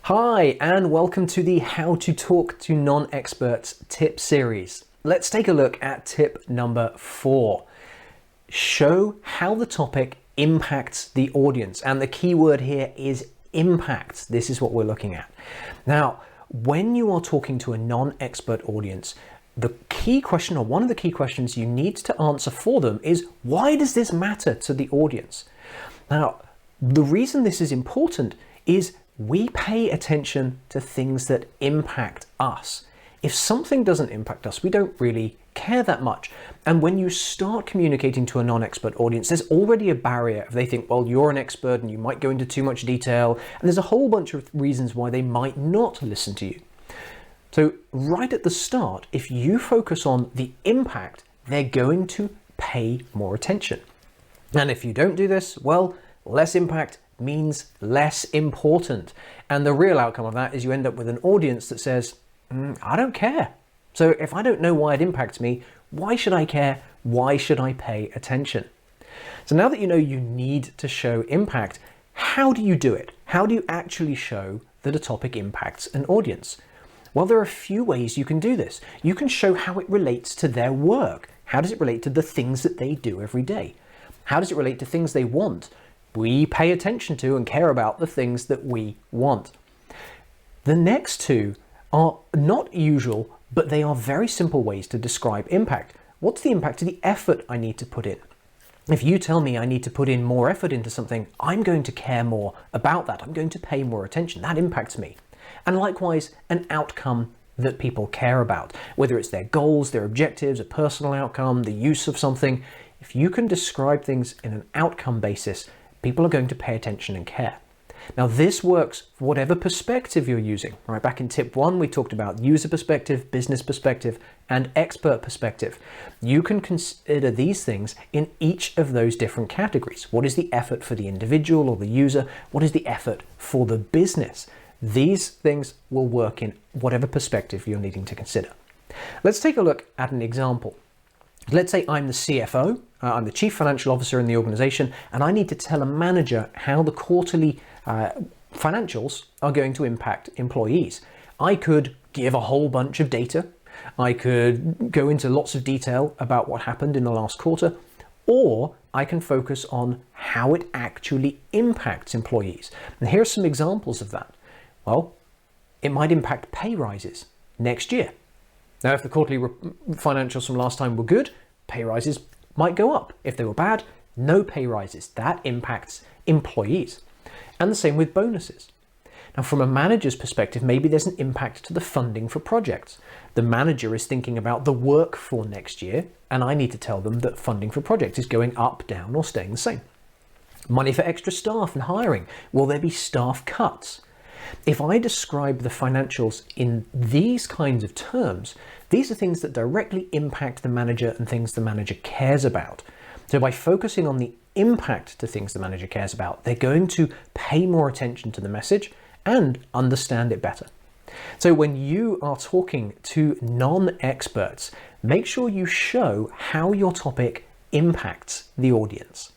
Hi, and welcome to the How to Talk to Non-Experts tip series. Let's take a look at tip number 4. Show how the topic impacts the audience. And the key word here is impact. This is what we're looking at. Now, when you are talking to a non-expert audience, the key question, or one of the key questions you need to answer for them is, why does this matter to the audience? Now, the reason this is important is we pay attention to things that impact us. If something doesn't impact us, we don't really care that much. And when you start communicating to a non-expert audience, there's already a barrier. If they think, well, you're an expert and you might go into too much detail, and there's a whole bunch of reasons why they might not listen to you. So right at the start, if you focus on the impact, they're going to pay more attention. And if you don't do this, well, less impact means less important. And the real outcome of that is you end up with an audience that says, I don't care. So if I don't know why it impacts me, why should I care? Why should I pay attention? So now that you know you need to show impact, how do you do it? How do you actually show that a topic impacts an audience? Well, there are a few ways you can do this. You can show how it relates to their work. How does it relate to the things that they do every day? How does it relate to things they want? We pay attention to and care about the things that we want. The next two are not usual, but they are very simple ways to describe impact. What's the impact of the effort I need to put in? If you tell me I need to put in more effort into something, I'm going to care more about that. I'm going to pay more attention. That impacts me. And likewise, an outcome that people care about, whether it's their goals, their objectives, a personal outcome, the use of something. If you can describe things in an outcome basis, people are going to pay attention and care. Now, this works for whatever perspective you're using. Right, back in tip 1, we talked about user perspective, business perspective, and expert perspective. You can consider these things in each of those different categories. What is the effort for the individual or the user? What is the effort for the business? These things will work in whatever perspective you're needing to consider. Let's take a look at an example. Let's say I'm the CFO, I'm the Chief Financial Officer in the organization, and I need to tell a manager how the quarterly financials are going to impact employees. I could give a whole bunch of data. I could go into lots of detail about what happened in the last quarter, or I can focus on how it actually impacts employees. And here are some examples of that. Well, it might impact pay rises next year. Now, if the quarterly financials from last time were good, pay rises might go up. If they were bad, no pay rises. That impacts employees. And the same with bonuses. Now, from a manager's perspective, maybe there's an impact to the funding for projects. The manager is thinking about the work for next year, and I need to tell them that funding for projects is going up, down, or staying the same. Money for extra staff and hiring. Will there be staff cuts? If I describe the financials in these kinds of terms, these are things that directly impact the manager and things the manager cares about. So by focusing on the impact to things the manager cares about, they're going to pay more attention to the message and understand it better. So when you are talking to non-experts, make sure you show how your topic impacts the audience.